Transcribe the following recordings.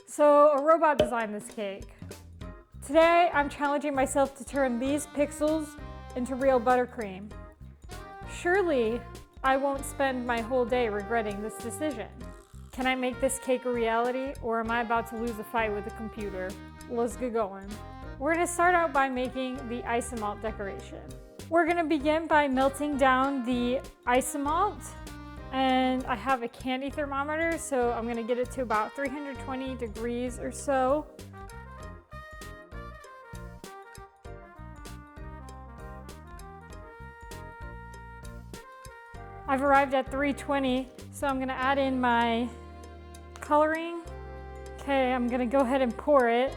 So a robot designed this cake. Today I'm challenging myself to turn these pixels into real buttercream. Surely I won't spend my whole day regretting this decision. Can I make this cake a reality, or am I about to lose a fight with the computer? Let's get going. We're gonna start out by making the isomalt decoration. We're gonna begin by melting down the isomalt, and I have a candy thermometer, so I'm gonna get it to about 320 degrees or so. I've arrived at 320, so I'm gonna add in my coloring. Okay, I'm gonna go ahead and pour it.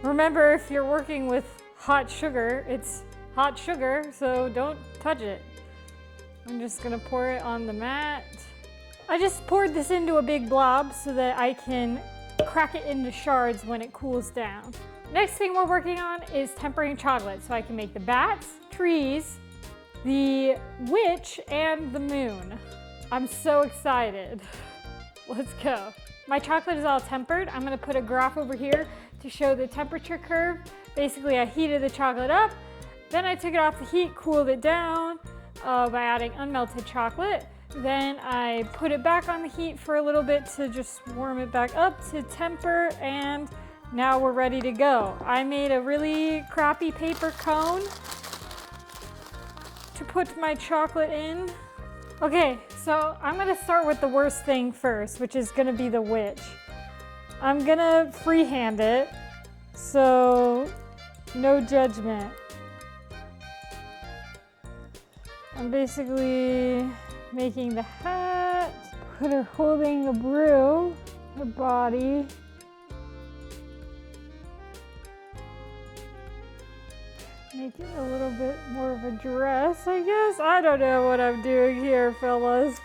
Remember, if you're working with hot sugar, it's hot sugar, so don't touch it. I'm just gonna pour it on the mat. I just poured this into a big blob so that I can crack it into shards when it cools down. Next thing we're working on is tempering chocolate, so I can make the bats, trees, the witch, and the moon. I'm so excited. Let's go. My chocolate is all tempered. I'm gonna put a graph over here to show the temperature curve. Basically, I heated the chocolate up, then I took it off the heat, cooled it down by adding unmelted chocolate. Then I put it back on the heat for a little bit to just warm it back up to temper, and now we're ready to go. I made a really crappy paper cone to put my chocolate in. Okay, so I'm gonna start with the worst thing first, which is gonna be the witch. I'm gonna freehand it, so no judgment. I'm basically making the hat, put her holding a broom, her body. Make it a little bit more of a dress, I guess. I don't know what I'm doing here, fellas.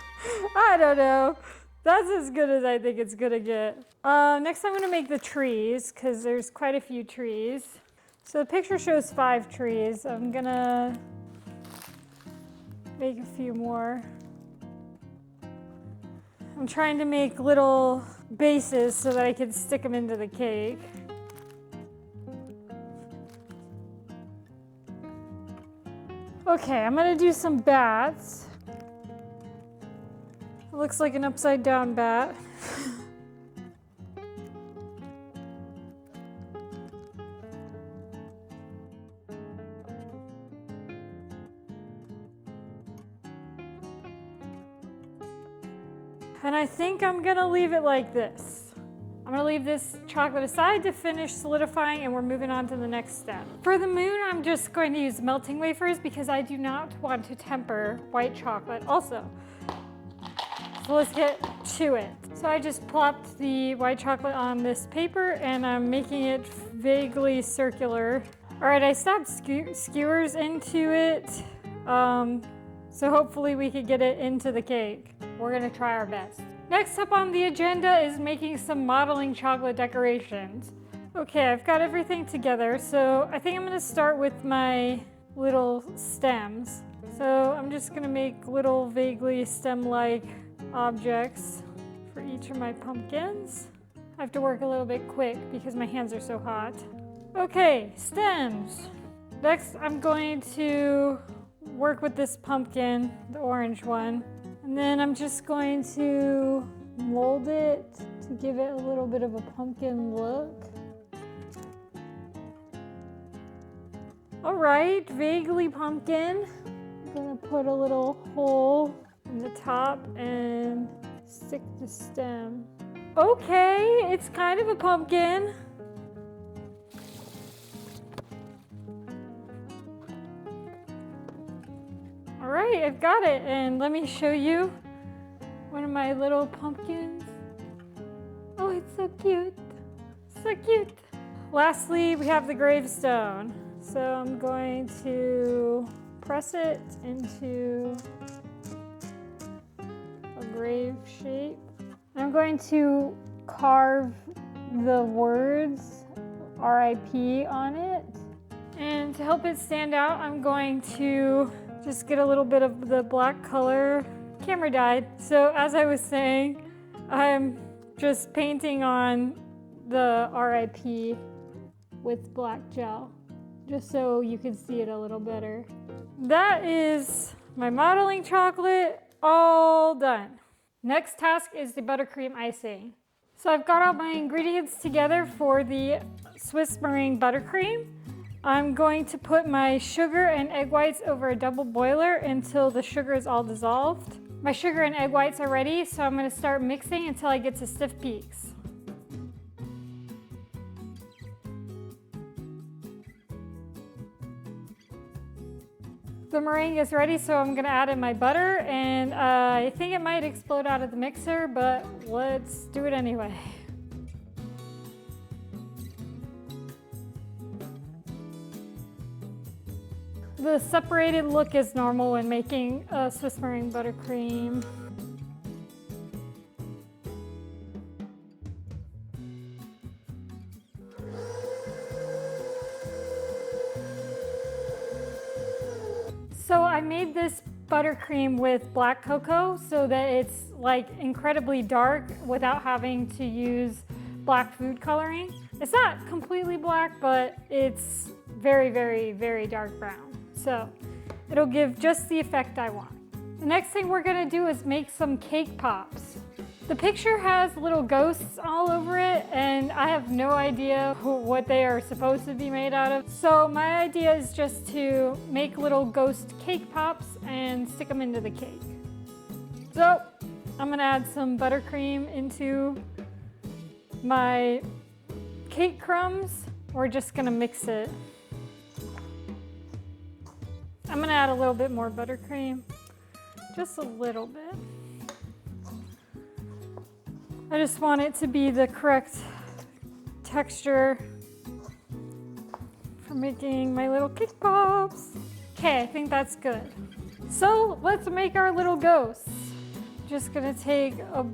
I don't know. That's as good as I think it's gonna get. Next I'm gonna make the trees, because there's quite a few trees. So the picture shows 5 trees. I'm gonna make a few more. I'm trying to make little bases so that I can stick them into the cake. Okay, I'm gonna do some bats. It looks like an upside down bat. And I think I'm gonna leave it like this. I'm gonna leave this chocolate aside to finish solidifying, and we're moving on to the next step. For the moon, I'm just going to use melting wafers because I do not want to temper white chocolate also. So let's get to it. So I just plopped the white chocolate on this paper, and I'm making it vaguely circular. All right, I stopped skewers into it, so hopefully we could get it into the cake. We're gonna try our best. Next up on the agenda is making some modeling chocolate decorations. Okay, I've got everything together, so I think I'm gonna start with my little stems. So I'm just gonna make little vaguely stem-like objects for each of my pumpkins. I have to work a little bit quick because my hands are so hot. Okay, stems. Next, I'm going to work with this pumpkin, the orange one. And then I'm just going to mold it to give it a little bit of a pumpkin look. All right, vaguely pumpkin. I'm gonna put a little hole in the top and stick the stem. Okay, it's kind of a pumpkin. All right, I've got it, and let me show you one of my little pumpkins. Oh, it's so cute, so cute. Lastly, we have the gravestone. So I'm going to press it into a grave shape. I'm going to carve the words RIP on it. And to help it stand out, I'm going to just get a little bit of the black color. Camera died. So as I was saying, I'm just painting on the RIP with black gel, just so you can see it a little better. That is my modeling chocolate all done. Next task is the buttercream icing. So I've got all my ingredients together for the Swiss meringue buttercream. I'm going to put my sugar and egg whites over a double boiler until the sugar is all dissolved. My sugar and egg whites are ready, so I'm going to start mixing until I get to stiff peaks. The meringue is ready, so I'm going to add in my butter, and I think it might explode out of the mixer, but let's do it anyway. The separated look is normal when making a Swiss meringue buttercream. So I made this buttercream with black cocoa so that it's like incredibly dark without having to use black food coloring. It's not completely black, but it's very, very, very dark brown. So it'll give just the effect I want. The next thing we're gonna do is make some cake pops. The picture has little ghosts all over it, and I have no idea what they are supposed to be made out of. So my idea is just to make little ghost cake pops and stick them into the cake. So I'm gonna add some buttercream into my cake crumbs. We're just gonna mix it. I'm gonna add a little bit more buttercream, just a little bit. I just want it to be the correct texture for making my little cake pops. Okay, I think that's good. So let's make our little ghosts. Just gonna take a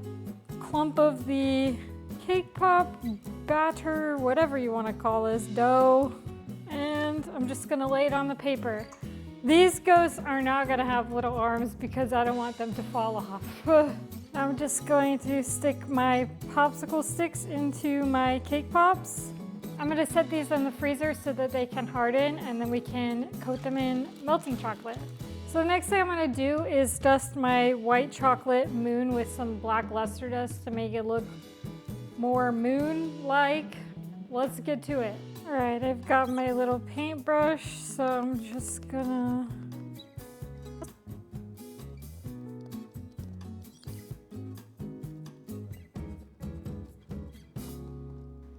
clump of the cake pop batter, whatever you want to call this, dough, and I'm just gonna lay it on the paper. These ghosts are not gonna have little arms because I don't want them to fall off. I'm just going to stick my popsicle sticks into my cake pops. I'm gonna set these in the freezer so that they can harden, and then we can coat them in melting chocolate. So the next thing I'm gonna do is dust my white chocolate moon with some black luster dust to make it look more moon-like. Let's get to it. All right, I've got my little paintbrush, so I'm just gonna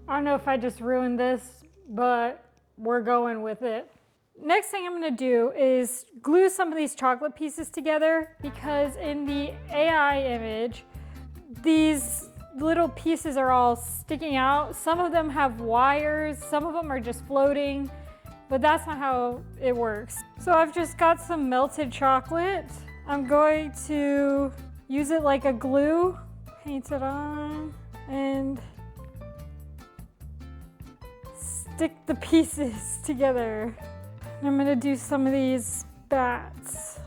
I don't know if I just ruined this, but we're going with it. Next thing I'm gonna do is glue some of these chocolate pieces together, because in the AI image, these little pieces are all sticking out. Some of them have wires, some of them are just floating, but that's not how it works. So I've just got some melted chocolate. I'm going to use it like a glue, paint it on, and stick the pieces together. I'm gonna do some of these bats.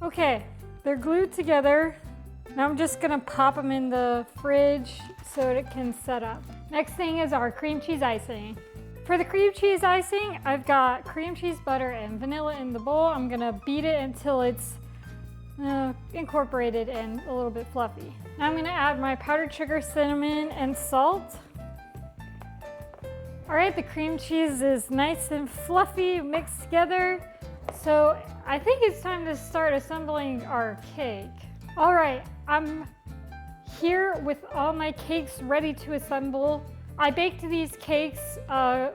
Okay, they're glued together. Now I'm just gonna pop them in the fridge so it can set up. Next thing is our cream cheese icing. For the cream cheese icing, I've got cream cheese, butter, and vanilla in the bowl. I'm gonna beat it until it's incorporated and a little bit fluffy. Now I'm gonna add my powdered sugar, cinnamon, and salt. All right, the cream cheese is nice and fluffy mixed together. So I think it's time to start assembling our cake. All right, I'm here with all my cakes ready to assemble. I baked these cakes a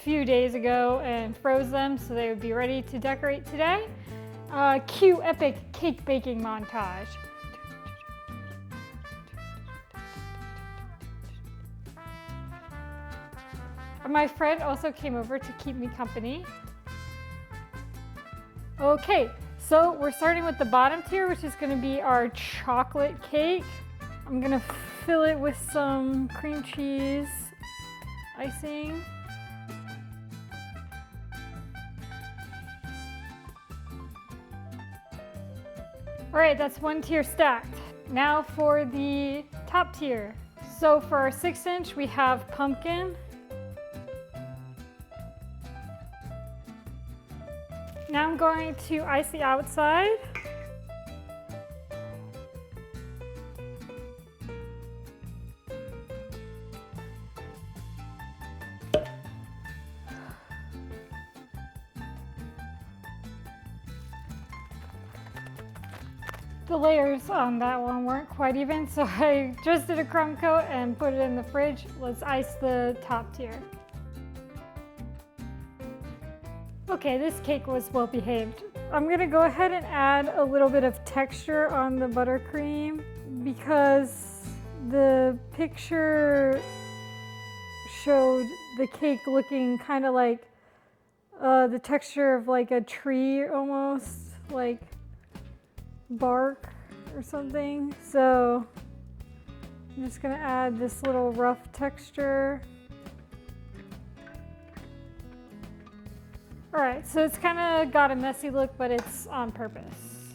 few days ago and froze them so they would be ready to decorate today. Cue epic cake baking montage. My friend also came over to keep me company. Okay, so we're starting with the bottom tier, which is going to be our chocolate cake. I'm going to fill it with some cream cheese icing. All right, that's one tier stacked. Now for the top tier. So for our 6-inch, we have pumpkin. Now I'm going to ice the outside. The layers on that one weren't quite even, so I just did a crumb coat and put it in the fridge. Let's ice the top tier. Okay, this cake was well behaved. I'm gonna go ahead and add a little bit of texture on the buttercream because the picture showed the cake looking kind of like the texture of like a tree almost, like bark or something. So I'm just gonna add this little rough texture. All right, so it's kind of got a messy look, but it's on purpose.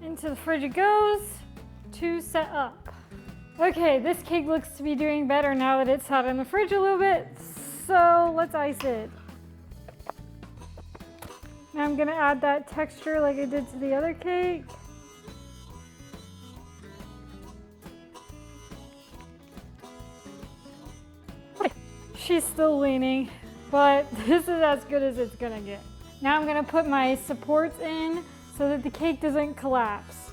Into the fridge it goes to set up. Okay, this cake looks to be doing better now that it's out in the fridge a little bit, so let's ice it. Now I'm gonna add that texture like I did to the other cake. She's still leaning, but this is as good as it's gonna get. Now I'm gonna put my supports in so that the cake doesn't collapse.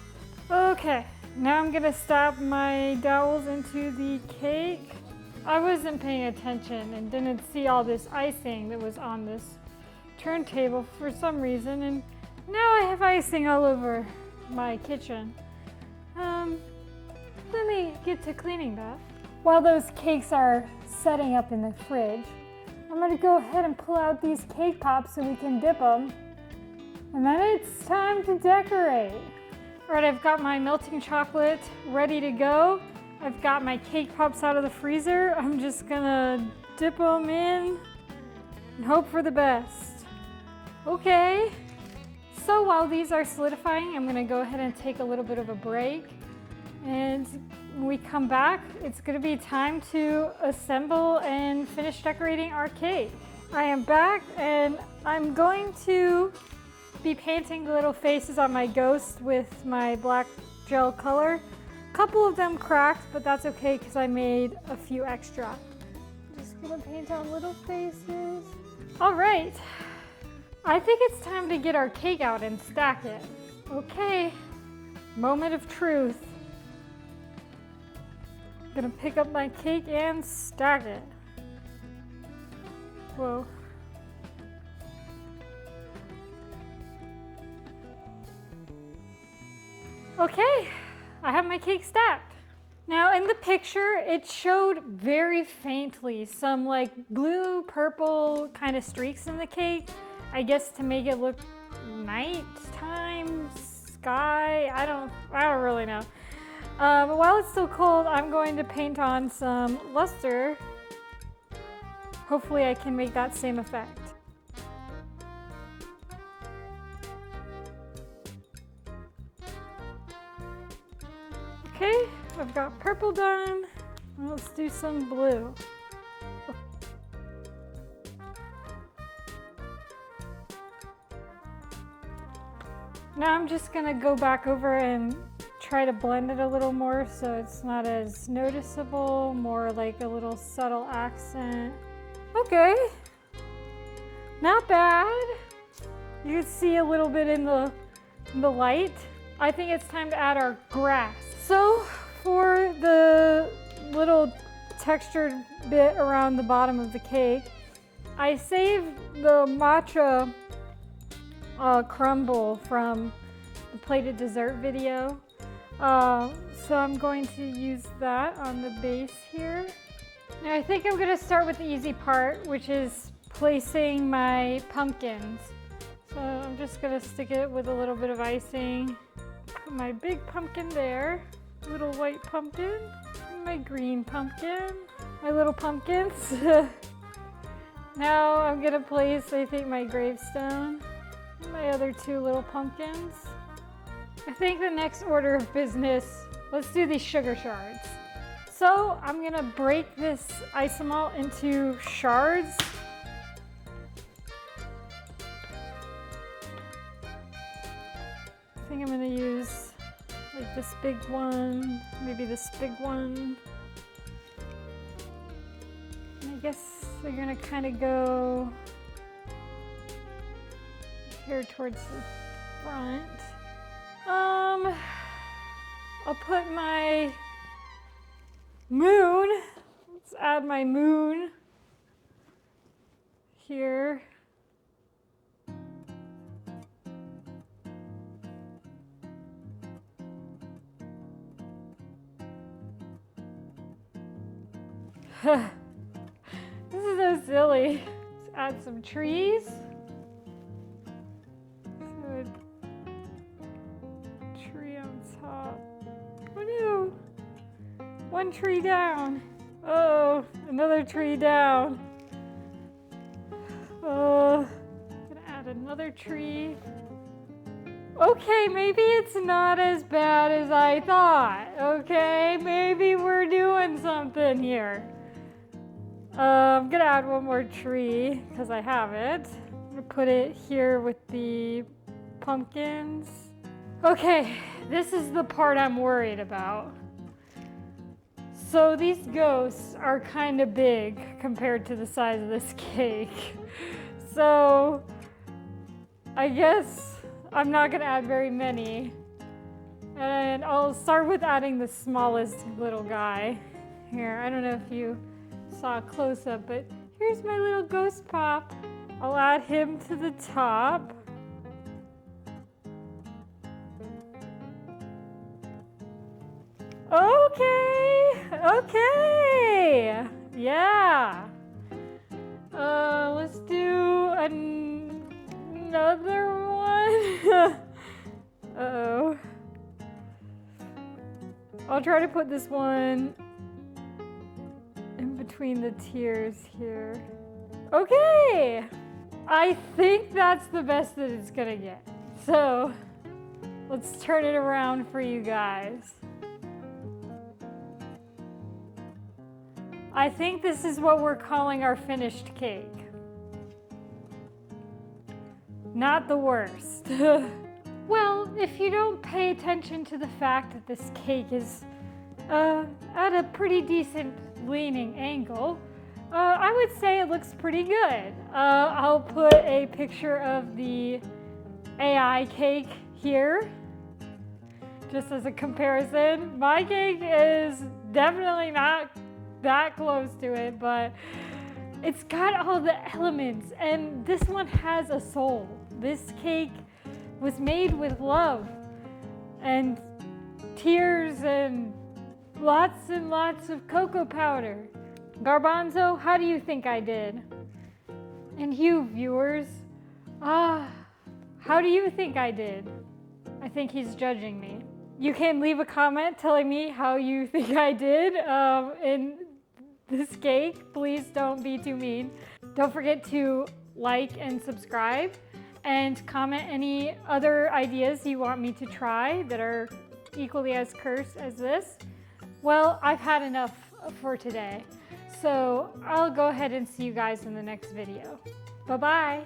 Okay, now I'm gonna stab my dowels into the cake. I wasn't paying attention and didn't see all this icing that was on this turntable for some reason, and now I have icing all over my kitchen. Let me get to cleaning that. While those cakes are setting up in the fridge, I'm gonna go ahead and pull out these cake pops so we can dip them. And then it's time to decorate. All right, I've got my melting chocolate ready to go. I've got my cake pops out of the freezer. I'm just gonna dip them in and hope for the best. Okay, so while these are solidifying, I'm gonna go ahead and take a little bit of a break. And when we come back, it's gonna be time to assemble and finish decorating our cake. I am back and I'm going to be painting the little faces on my ghost with my black gel color. A couple of them cracked, but that's okay because I made a few extra. I'm just gonna paint on little faces. All right, I think it's time to get our cake out and stack it. Okay, moment of truth. Gonna pick up my cake and stack it. Whoa. Okay, I have my cake stacked. Now in the picture, it showed very faintly some like blue, purple kind of streaks in the cake. I guess to make it look nighttime sky. I don't really know. But while it's still cold, I'm going to paint on some luster. Hopefully I can make that same effect. Okay, I've got purple done. Let's do some blue. Now I'm just gonna go back over and try to blend it a little more so it's not as noticeable, more like a little subtle accent. Okay, not bad. You can see a little bit in the light. I think it's time to add our grass. So for the little textured bit around the bottom of the cake, I saved the matcha crumble from the plated dessert video. So I'm going to use that on the base here. Now I think I'm gonna start with the easy part, which is placing my pumpkins. So I'm just gonna stick it with a little bit of icing. Put my big pumpkin there, little white pumpkin, my green pumpkin, my little pumpkins. Now I'm gonna place, I think, my gravestone, and my other two little pumpkins. I think the next order of business, let's do these sugar shards. So I'm gonna break this isomalt into shards. I think I'm gonna use like this big one, maybe this big one. And I guess they're gonna kind of go here towards the front. I'll put my moon, let's add my moon here. This is so silly. Let's add some trees. So a tree on top. Oh no! One tree down. Oh, another tree down. Oh, gonna add another tree. Okay, maybe it's not as bad as I thought. Okay, maybe we're doing something here. I'm gonna add one more tree because I have it. I'm gonna put it here with the pumpkins. Okay, this is the part I'm worried about. So these ghosts are kind of big compared to the size of this cake. So I guess I'm not gonna add very many. And I'll start with adding the smallest little guy. Here, I don't know if you saw a close-up, but here's my little ghost pop. I'll add him to the top. Okay, yeah. Let's do another one. Uh-oh. I'll try to put this one in between the tiers here. Okay, I think that's the best that it's gonna get. So let's turn it around for you guys. I think this is what we're calling our finished cake. Not the worst. Well, if you don't pay attention to the fact that this cake is at a pretty decent leaning angle, I would say it looks pretty good. I'll put a picture of the AI cake here, just as a comparison. My cake is definitely not that close to it, but it's got all the elements, and this one has a soul. This cake was made with love and tears and lots of cocoa powder. Garbanzo, how do you think I did? And you viewers, how do you think I did? I think he's judging me. You can leave a comment telling me how you think I did in this cake. Please don't be too mean. Don't forget to like and subscribe, and comment any other ideas you want me to try that are equally as cursed as this. Well, I've had enough for today, so I'll go ahead and see you guys in the next video. Bye-bye.